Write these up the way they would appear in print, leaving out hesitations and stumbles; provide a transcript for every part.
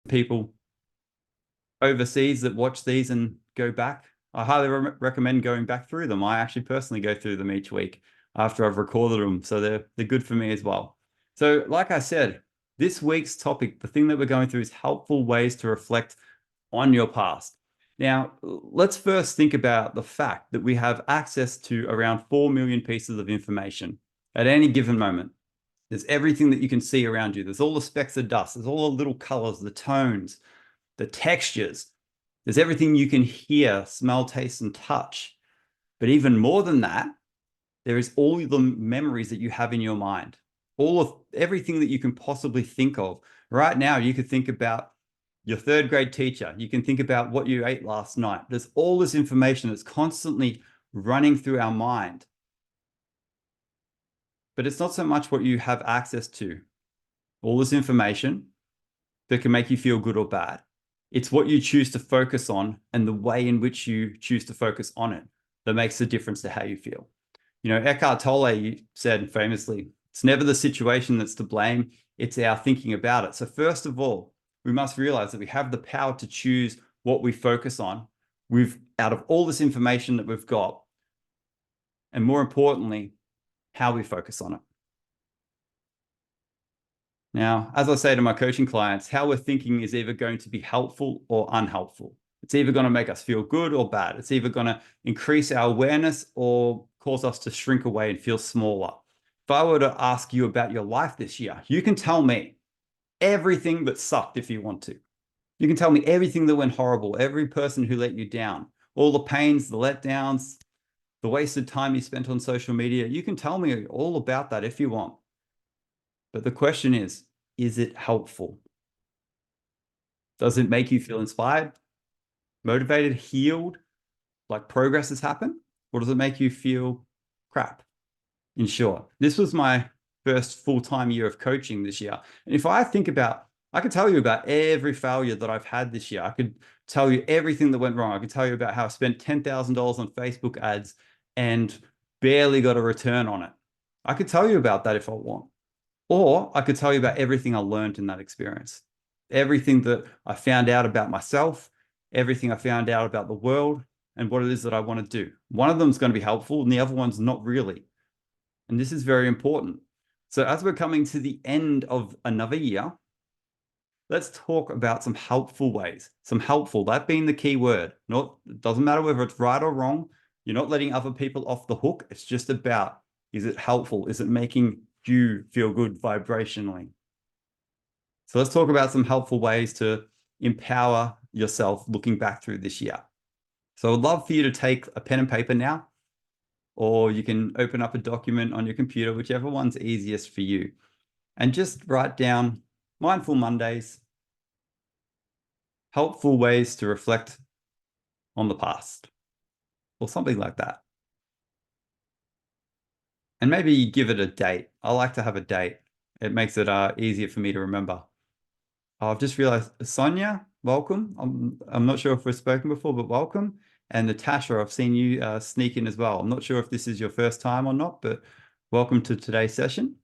people overseas that watch these and go back. I highly recommend going back through them. I actually personally go through them each week after I've recorded them. So they're good for me as well. So like I said, this week's topic, the thing that we're going through is helpful ways to reflect on your past. Now, let's first think about the fact that we have access to around 4 million pieces of information at any given moment. There's everything that you can see around you. There's all the specks of dust. There's all the little colors, the tones, the textures. There's everything you can hear, smell, taste, and touch. But even more than that, there is all the memories that you have in your mind. All of everything that you can possibly think of. Right now, you could think about your third grade teacher. You can think about what you ate last night. There's all this information that's constantly running through our mind. But it's not so much what you have access to. All this information that can make you feel good or bad. It's what you choose to focus on and the way in which you choose to focus on it that makes the difference to how you feel. You know, Eckhart Tolle said famously, it's never the situation that's to blame, it's our thinking about it. So first of all, we must realize that we have the power to choose what we focus on. Out of all this information that we've got, and more importantly, how we focus on it. Now, as I say to my coaching clients, how we're thinking is either going to be helpful or unhelpful. It's either going to make us feel good or bad. It's either going to increase our awareness or cause us to shrink away and feel smaller. If I were to ask you about your life this year, you can tell me everything that sucked if you want to. You can tell me everything that went horrible, every person who let you down, all the pains, the letdowns, the wasted time you spent on social media. You can tell me all about that if you want. But the question is it helpful? Does it make you feel inspired, motivated, healed, like progress has happened? Or does it make you feel crap? In short, this was my first full-time year of coaching this year. And if I think about, I could tell you about every failure that I've had this year. I could tell you everything that went wrong. I could tell you about how I spent $10,000 on Facebook ads and barely got a return on it. I could tell you about that if I want. Or I could tell you about everything I learned in that experience, everything that I found out about myself, everything I found out about the world and what it is that I want to do. One of them is going to be helpful and the other one's not really. And this is very important. So as we're coming to the end of another year, let's talk about some helpful ways, that being the key word. It doesn't matter whether it's right or wrong. You're not letting other people off the hook. It's just about, is it helpful? Is it making you feel good vibrationally? So let's talk about some helpful ways to empower yourself looking back through this year. So I'd love for you to take a pen and paper now, or you can open up a document on your computer, whichever one's easiest for you, and just write down Mindful Mondays, helpful ways to reflect on the past, or something like that. And maybe give it a date. I like to have a date. It makes it easier for me to remember. I've just realized, Sonia, welcome. I'm not sure if we've spoken before, but welcome. And Natasha, I've seen you sneak in as well. I'm not sure if this is your first time or not, but welcome to today's session.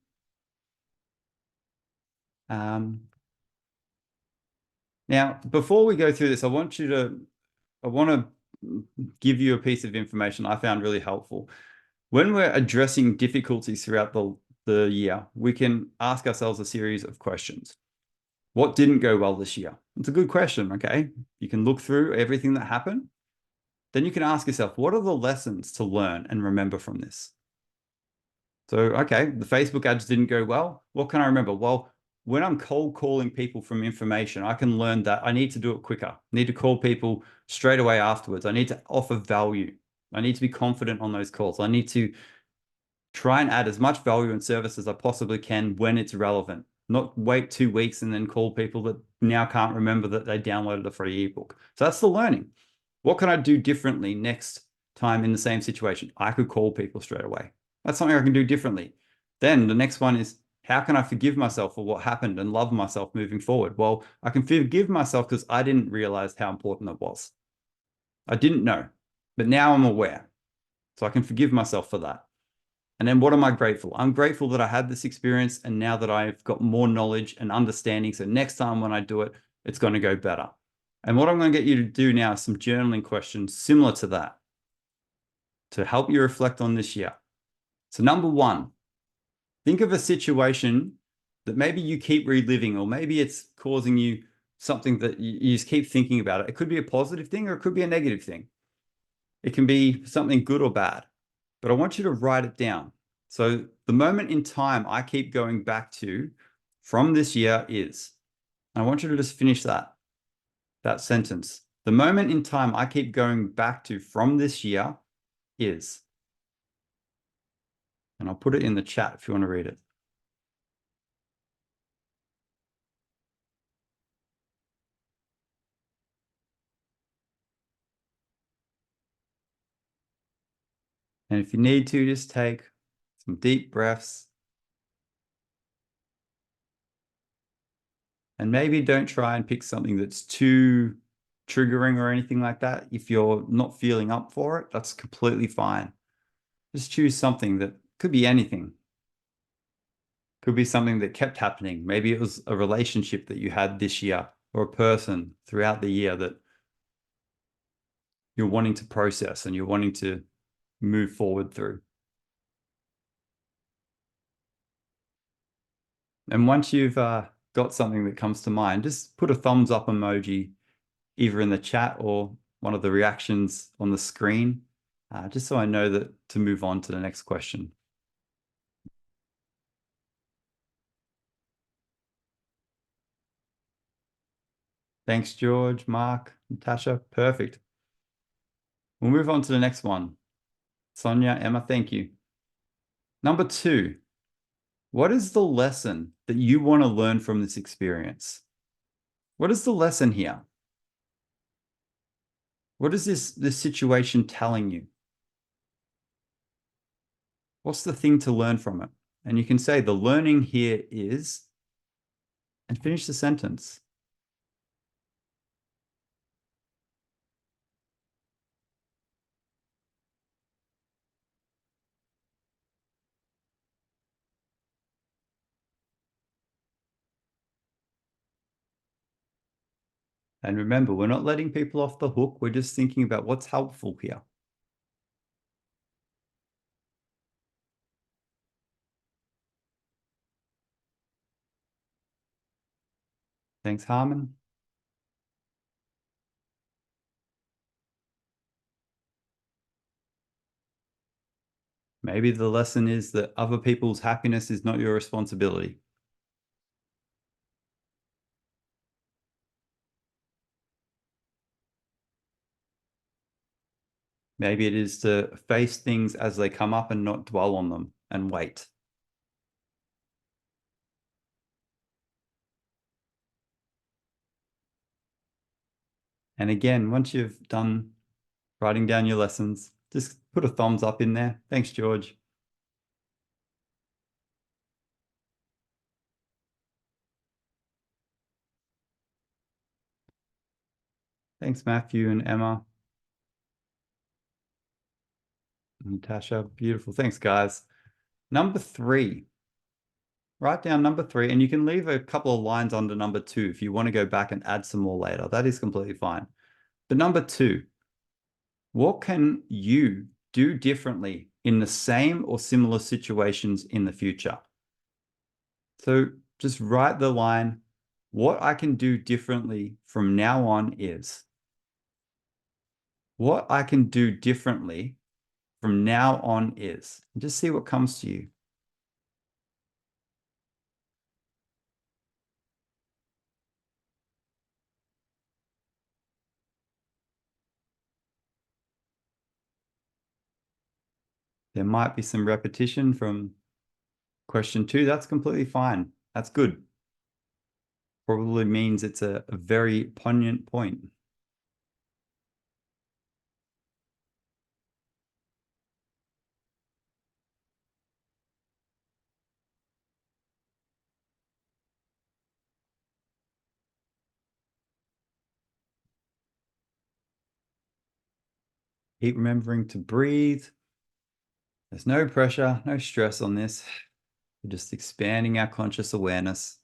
Now, before we go through this, I want to give you a piece of information I found really helpful. When we're addressing difficulties throughout the year, we can ask ourselves a series of questions. What didn't go well this year? It's a good question, okay? You can look through everything that happened. Then you can ask yourself, what are the lessons to learn and remember from this? So, okay, the Facebook ads didn't go well. What can I remember? Well, when I'm cold calling people from information, I can learn that I need to do it quicker. I need to call people straight away afterwards. I need to offer value. I need to be confident on those calls. I need to try and add as much value and service as I possibly can when it's relevant. Not wait 2 weeks and then call people that now can't remember that they downloaded a free ebook. So that's the learning. What can I do differently next time in the same situation? I could call people straight away. That's something I can do differently. Then the next one is, how can I forgive myself for what happened and love myself moving forward? Well, I can forgive myself because I didn't realize how important it was. I didn't know, but now I'm aware. So I can forgive myself for that. And then what am I grateful? I'm grateful that I had this experience and now that I've got more knowledge and understanding. So next time when I do it, it's going to go better. And what I'm going to get you to do now is some journaling questions similar to that to help you reflect on this year. So number one, think of a situation that maybe you keep reliving, or maybe it's causing you something that you just keep thinking about it. It could be a positive thing or it could be a negative thing. It can be something good or bad, but I want you to write it down. So the moment in time I keep going back to from this year is, and I want you to just finish that sentence. The moment in time I keep going back to from this year is, and I'll put it in the chat if you want to read it. And if you need to, just take some deep breaths. And maybe don't try and pick something that's too triggering or anything like that. If you're not feeling up for it, that's completely fine. Just choose something that could be anything. Could be something that kept happening. Maybe it was a relationship that you had this year or a person throughout the year that you're wanting to process and you're wanting to move forward through. And once you've got something that comes to mind, just put a thumbs up emoji either in the chat or one of the reactions on the screen, just so I know that to move on to the next question. Thanks, George, Mark, Natasha. Perfect. We'll move on to the next one. Sonia, Emma, thank you. Number two, what is the lesson that you want to learn from this experience? What is the lesson here? What is this situation telling you? What's the thing to learn from it? And you can say the learning here is, and finish the sentence. And remember, we're not letting people off the hook. We're just thinking about what's helpful here. Thanks, Harmon. Maybe the lesson is that other people's happiness is not your responsibility. Maybe it is to face things as they come up and not dwell on them and wait. And again, once you've done writing down your lessons, just put a thumbs up in there. Thanks, George. Thanks, Matthew and Emma. Natasha, beautiful. Thanks, guys. Number three. Write down number three, and you can leave a couple of lines under number two if you want to go back and add some more later. That is completely fine. But number two, what can you do differently in the same or similar situations in the future? So just write the line, what I can do differently from now on is. What I can do differently from now on is. And just see what comes to you. There might be some repetition from question two. That's completely fine. That's good. Probably means it's a very poignant point. Keep remembering to breathe. There's no pressure, no stress on this. We're just expanding our conscious awareness.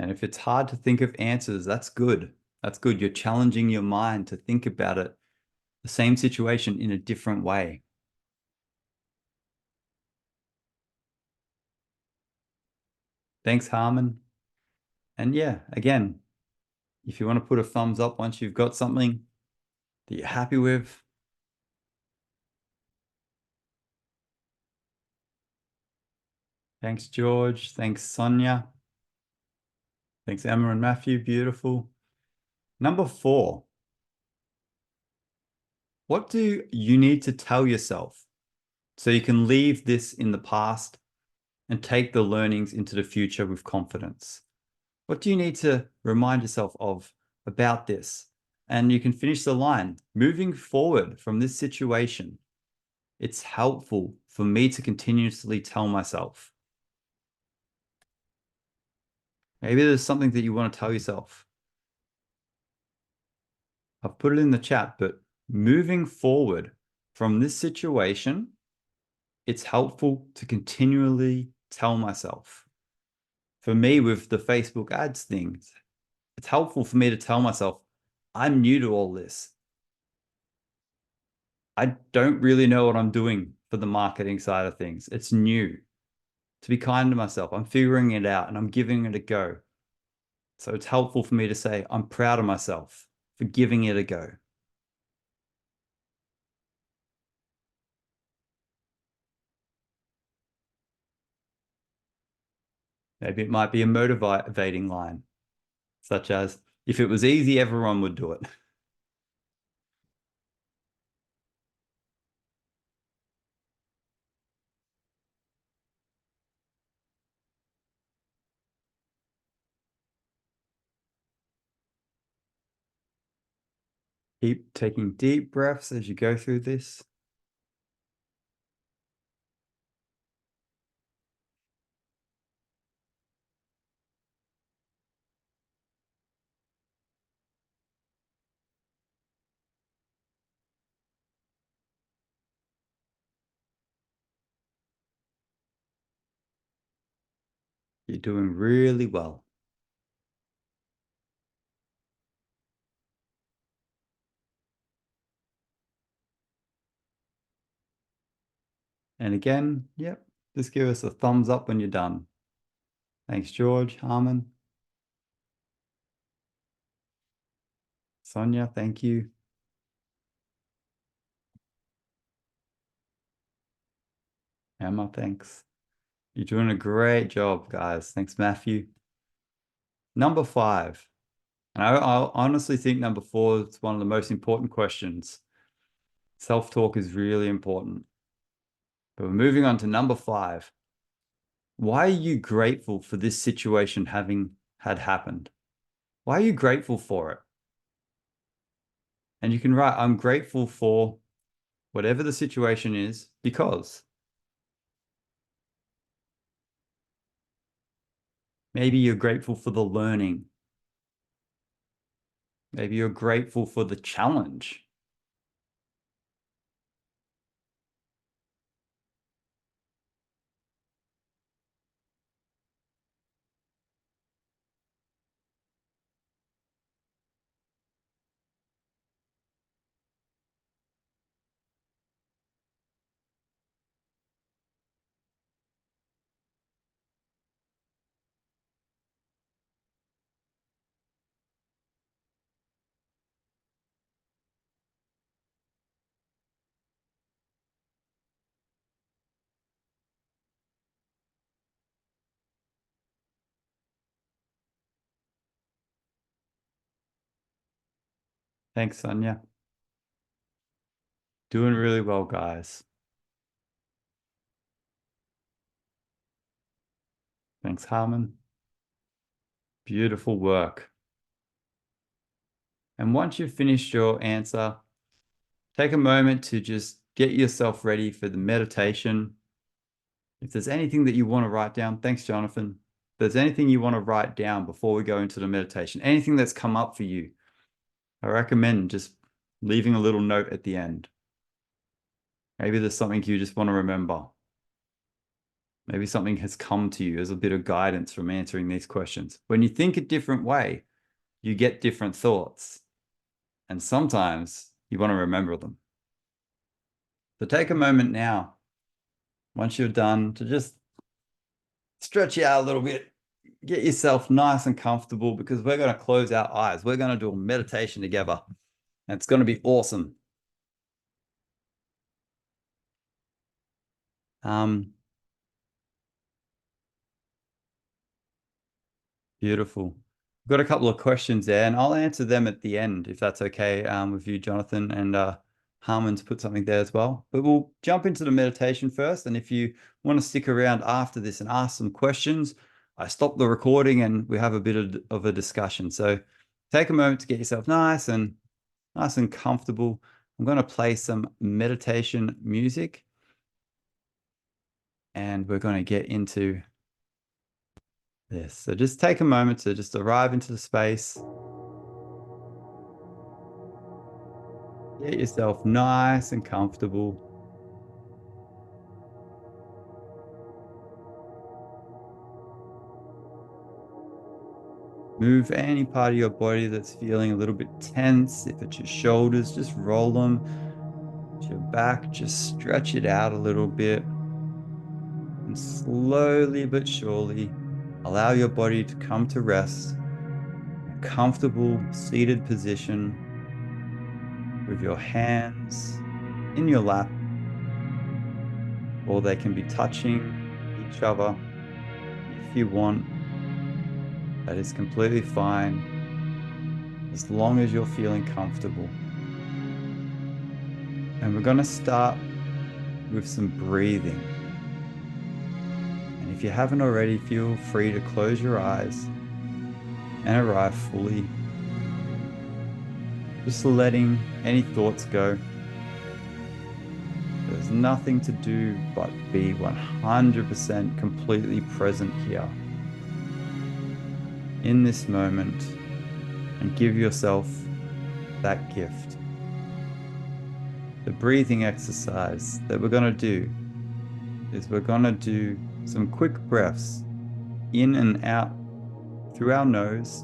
And if it's hard to think of answers, that's good. That's good. You're challenging your mind to think about it, the same situation in a different way. Thanks, Harmon. And yeah, again, if you want to put a thumbs up once you've got something that you're happy with. Thanks, George. Thanks, Sonia. Thanks, Emma and Matthew. Beautiful. Number 4. What do you need to tell yourself so you can leave this in the past and take the learnings into the future with confidence? What do you need to remind yourself of about this? And you can finish the line. Moving forward from this situation, it's helpful for me to continuously tell myself. Maybe there's something that you want to tell yourself. I've put it in the chat, but moving forward from this situation, it's helpful to continually tell myself. For me, with the Facebook ads things, it's helpful for me to tell myself, I'm new to all this. I don't really know what I'm doing for the marketing side of things. It's new. To be kind to myself, I'm figuring it out and I'm giving it a go. So it's helpful for me to say, I'm proud of myself for giving it a go. Maybe it might be a motivating line, such as, if it was easy, everyone would do it. Keep taking deep breaths as you go through this. You're doing really well. And again, yep, just give us a thumbs up when you're done. Thanks, George, Harmon, Sonia, thank you. Emma, thanks. You're doing a great job, guys. Thanks, Matthew. Number 5. And I honestly think number 4 is one of the most important questions. Self-talk is really important. But we're moving on to number 5. Why are you grateful for this situation having had happened? Why are you grateful for it? And you can write, I'm grateful for whatever the situation is, because maybe you're grateful for the learning. Maybe you're grateful for the challenge. Thanks, Sonia. Doing really well, guys. Thanks, Harmon. Beautiful work. And once you've finished your answer, take a moment to just get yourself ready for the meditation. If there's anything that you want to write down, thanks, Jonathan. If there's anything you want to write down before we go into the meditation, anything that's come up for you, I recommend just leaving a little note at the end. Maybe there's something you just want to remember. Maybe something has come to you as a bit of guidance from answering these questions. When you think a different way, you get different thoughts. And sometimes you want to remember them. So take a moment now, once you're done, to just stretch out a little bit, get yourself nice and comfortable, because we're going to close our eyes. We're going to do a meditation together. And it's going to be awesome. Beautiful. I've got a couple of questions there, and I'll answer them at the end, if that's okay, with you, Jonathan, and Harmon's put something there as well. But we'll jump into the meditation first, and if you want to stick around after this and ask some questions, I stop the recording and we have a bit of a discussion. So take a moment to get yourself nice and comfortable. I'm going to play some meditation music, and we're going to get into this. So just take a moment to just arrive into the space. Get yourself nice and comfortable. Move any part of your body that's feeling a little bit tense. If it's your shoulders, just roll them. If your back, just stretch it out a little bit. And slowly but surely, allow your body to come to rest in a comfortable seated position with your hands in your lap, or they can be touching each other if you want. That is completely fine, as long as you're feeling comfortable. And we're going to start with some breathing. And if you haven't already, feel free to close your eyes and arrive fully, just letting any thoughts go. There's nothing to do but be 100% completely present here in this moment, and give yourself that gift. The breathing exercise that we're going to do is we're going to do some quick breaths in and out through our nose.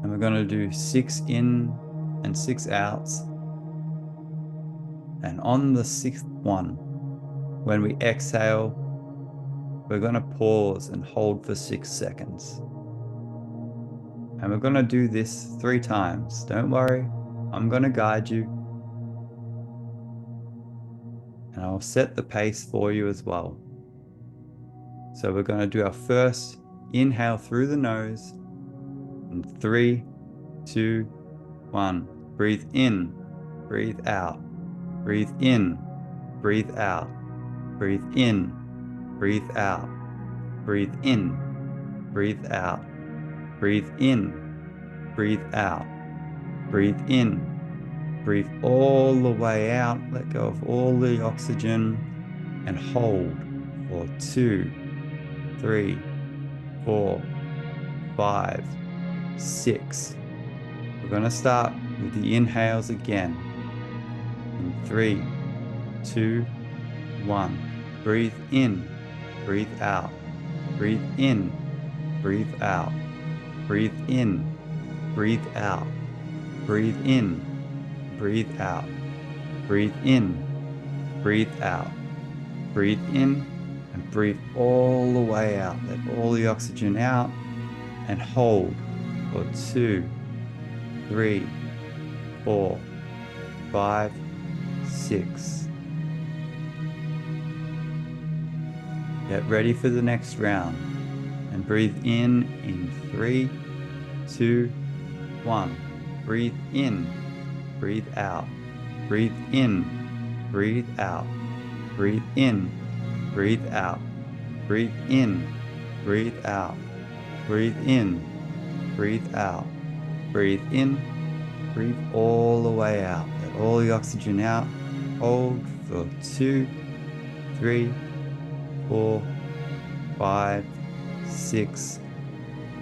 And we're going to do 6 in and 6 outs. And on the 6th one, when we exhale, we're going to pause and hold for 6 seconds. And we're going to do this 3 times. Don't worry, I'm going to guide you. And I'll set the pace for you as well. So we're going to do our first inhale through the nose. In 3, 2, 1. Breathe in, breathe out. Breathe in, breathe out. Breathe in, breathe out. Breathe in, breathe out. Breathe in, breathe out. Breathe in, breathe all the way out. Let go of all the oxygen and hold for 2, 3, 4, 5, 6. We're going to start with the inhales again. In 3, 2, 1. Breathe in, breathe out. Breathe in, breathe out. Breathe in, breathe out. Breathe in, breathe out. Breathe in, breathe out. Breathe in and breathe all the way out. Let all the oxygen out and hold for 2, 3, 4, 5, 6. Get ready for the next round and breathe in 3, 2, 1. Breathe in, breathe out. Breathe in, breathe out. Breathe in, breathe out. Breathe in, breathe out. Breathe in, breathe out. Breathe in, breathe all the way out. Let all the oxygen out. Hold for 2, 3, 4, 5, 6.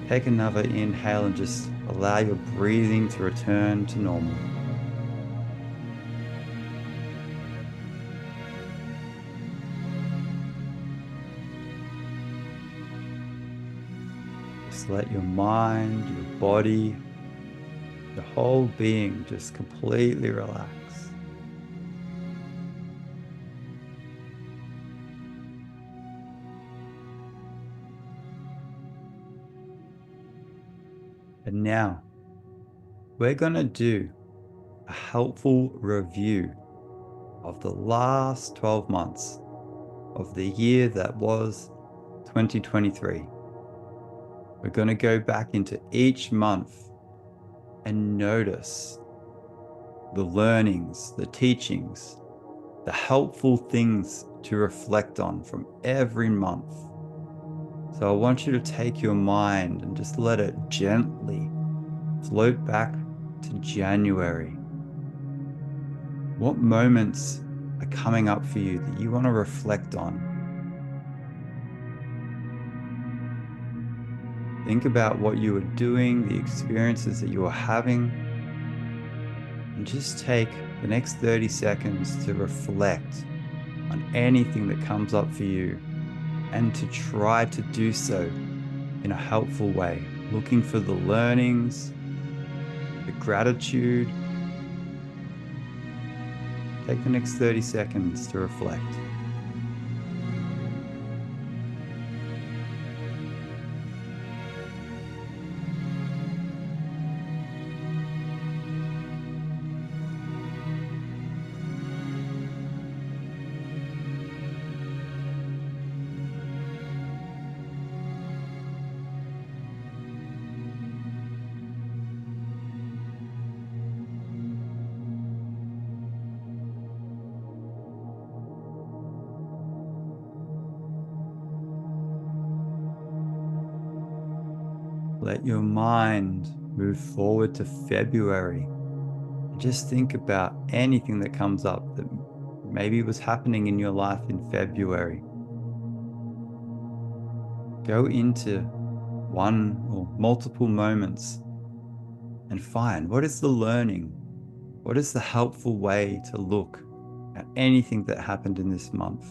Take another inhale and just allow your breathing to return to normal. Just let your mind, your body, your whole being just completely relax. And now we're going to do a helpful review of the last 12 months of the year that was 2023. We're going to go back into each month and notice the learnings, the teachings, the helpful things to reflect on from every month. So I want you to take your mind and just let it gently float back to January. What moments are coming up for you that you want to reflect on? Think about what you were doing, the experiences that you were having, and just take the next 30 seconds to reflect on anything that comes up for you and to try to do so in a helpful way, looking for the learnings, the gratitude. Take the next 30 seconds to reflect. Let your mind move forward to February and just think about anything that comes up that maybe was happening in your life in February. Go into one or multiple moments and find what is the learning, what is the helpful way to look at anything that happened in this month.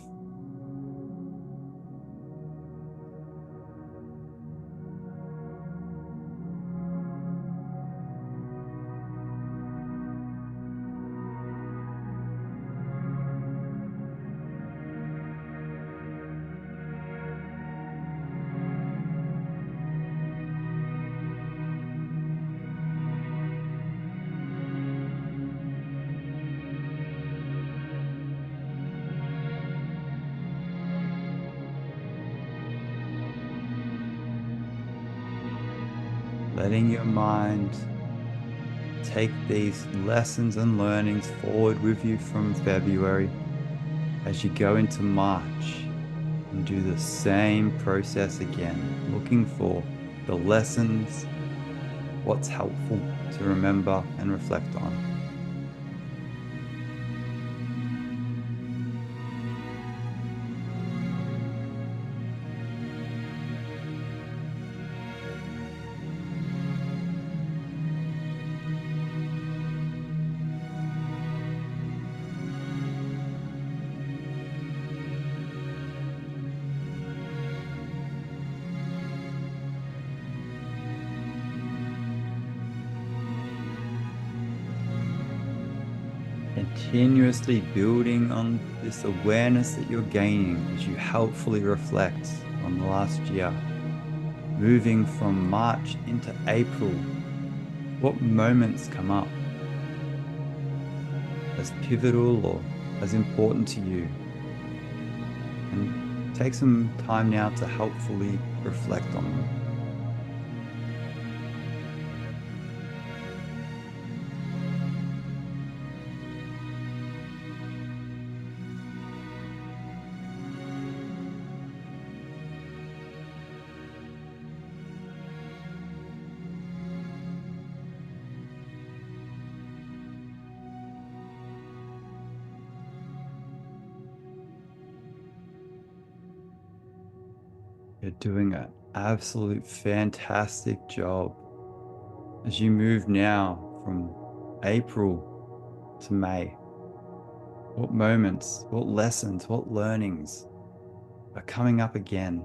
Letting your mind take these lessons and learnings forward with you from February as you go into March and do the same process again, looking for the lessons, what's helpful to remember and reflect on. Continuously building on this awareness that you're gaining as you helpfully reflect on the last year. Moving from March into April, what moments come up as pivotal or as important to you? And take some time now to helpfully reflect on them. You're doing an absolute fantastic job as you move now from April to May. What moments, what lessons, what learnings are coming up again?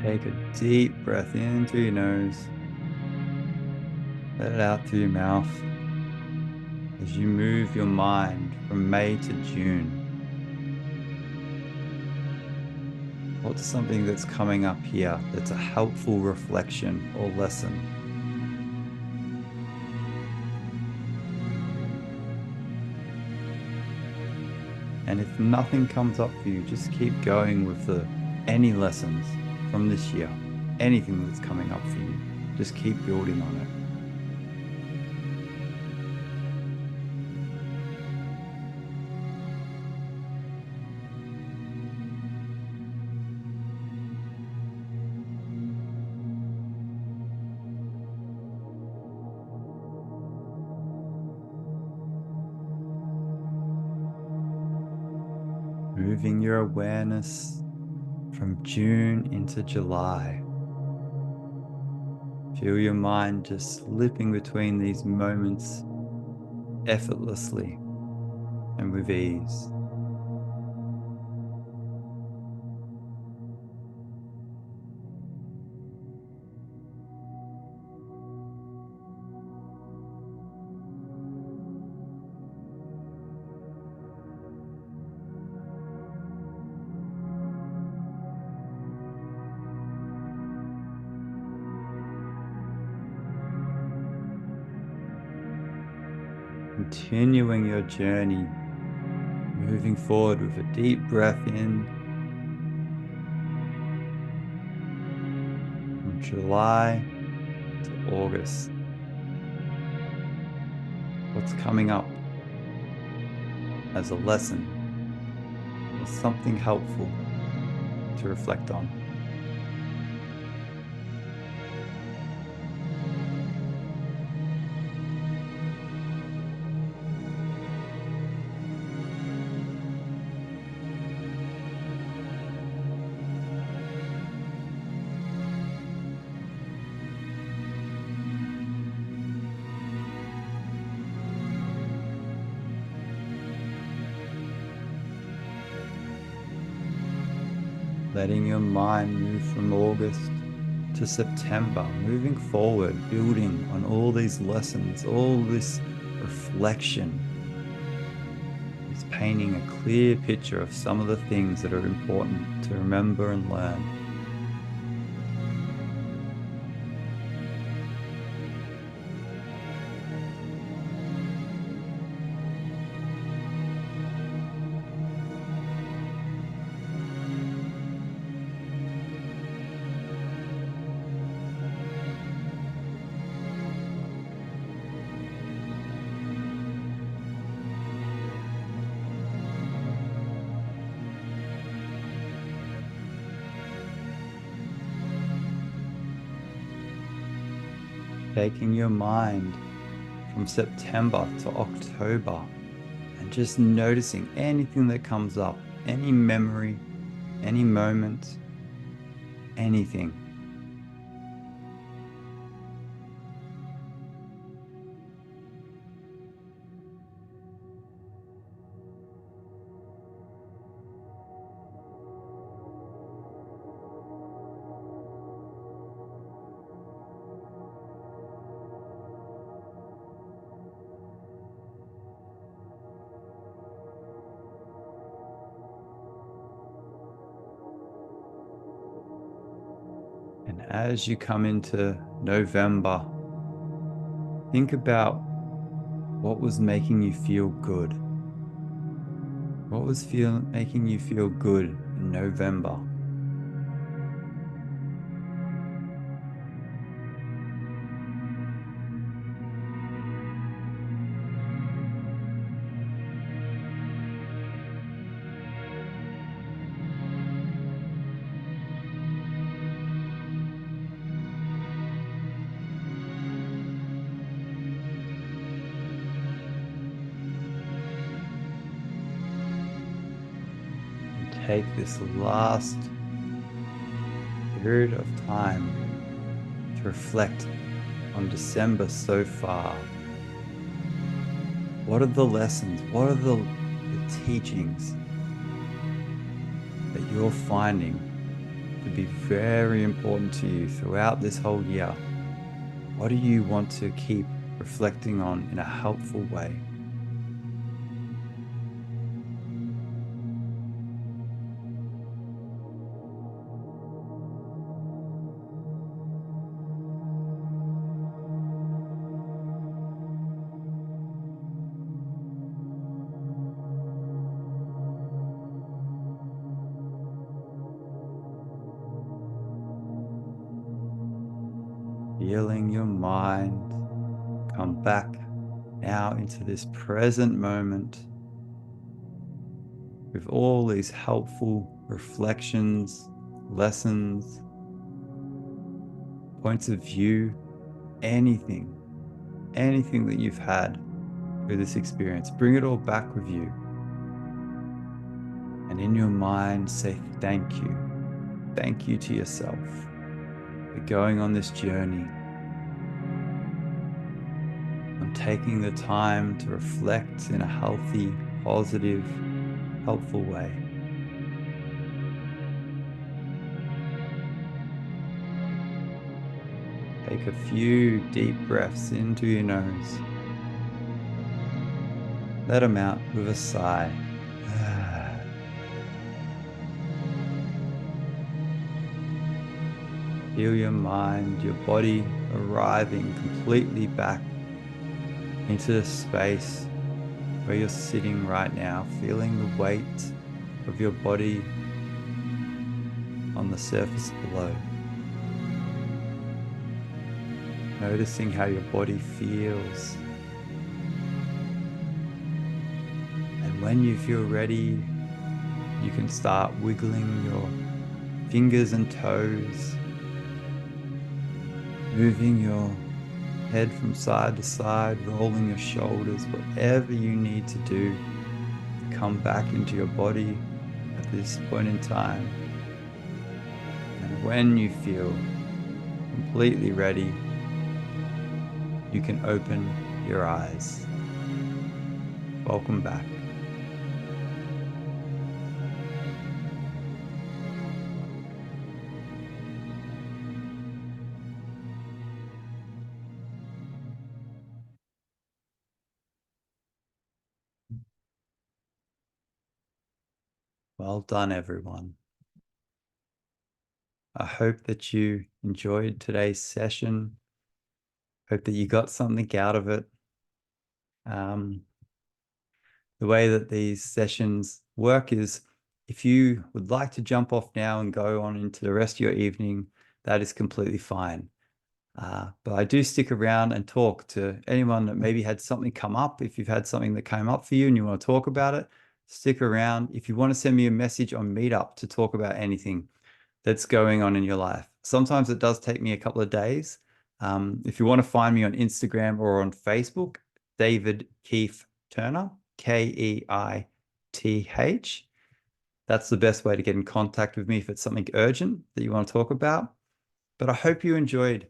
Take a deep breath in through your nose. Let it out through your mouth as you move your mind from May to June. What's something that's coming up here that's a helpful reflection or lesson? And if nothing comes up for you, just keep going with any lessons from this year, anything that's coming up for you. Just keep building on it. Moving your awareness from June into July. Feel your mind just slipping between these moments effortlessly and with ease. Continuing your journey, moving forward with a deep breath in from July to August. What's coming up as a lesson or something helpful to reflect on? Letting your mind move from August to September, moving forward, building on all these lessons, all this reflection. It's painting a clear picture of some of the things that are important to remember and learn. Taking your mind from September to October and just noticing anything that comes up, any memory, any moment, anything. And as you come into November, think about what was making you feel good. What was making you feel good in November? Take this last period of time to reflect on December so far. What are the lessons? What are the teachings that you're finding to be very important to you throughout this whole year? What do you want to keep reflecting on in a helpful way? Feeling your mind come back now into this present moment with all these helpful reflections, lessons, points of view, anything that you've had through this experience. Bring it all back with you. And in your mind, say thank you. Thank you to yourself for going on this journey, on taking the time to reflect in a healthy, positive, helpful way. Take a few deep breaths into your nose. Let them out with a sigh. Feel your mind, your body arriving completely back into the space where you're sitting right now, feeling the weight of your body on the surface below. Noticing how your body feels. And when you feel ready, you can start wiggling your fingers and toes, moving your head from side to side, rolling your shoulders, whatever you need to do to come back into your body at this point in time. And when you feel completely ready, you can open your eyes. Welcome back. Well done, everyone. I hope that you enjoyed today's session. Hope that you got something out of it. The way that these sessions work is if you would like to jump off now and go on into the rest of your evening, that is completely fine. But I do stick around and talk to anyone that maybe had something come up. If you've had something that came up for you and you want to talk about it, stick around. If you want to send me a message on Meetup to talk about anything that's going on in your life. Sometimes it does take me a couple of days. If you want to find me on Instagram or on Facebook, David Keith Turner, Keith. That's the best way to get in contact with me if it's something urgent that you want to talk about. But I hope you enjoyed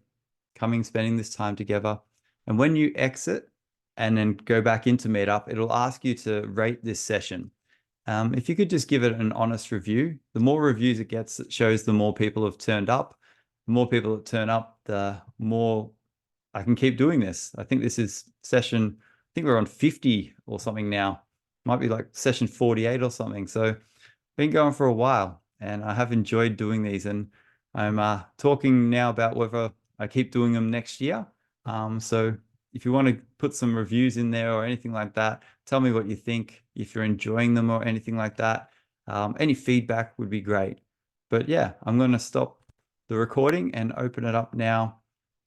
spending this time together. And when you exit and then go back into Meetup, it'll ask you to rate this session. If you could just give it an honest review, the more reviews it gets, it shows the more people have turned up. The more people that turn up, the more I can keep doing this. I think this is session, I think we're on 50 or something now. Might be like session 48 or something. So been going for a while and I have enjoyed doing these, and I'm talking now about whether I keep doing them next year. So if you want to put some reviews in there or anything like that, tell me what you think, if you're enjoying them or anything like that. Any feedback would be great. But yeah, I'm going to stop the recording and open it up now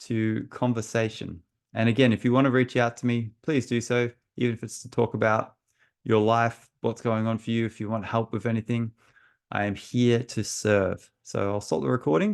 to conversation. And again, if you want to reach out to me, please do so, even if it's to talk about your life, what's going on for you. If you want help with anything, I am here to serve. So I'll stop the recording.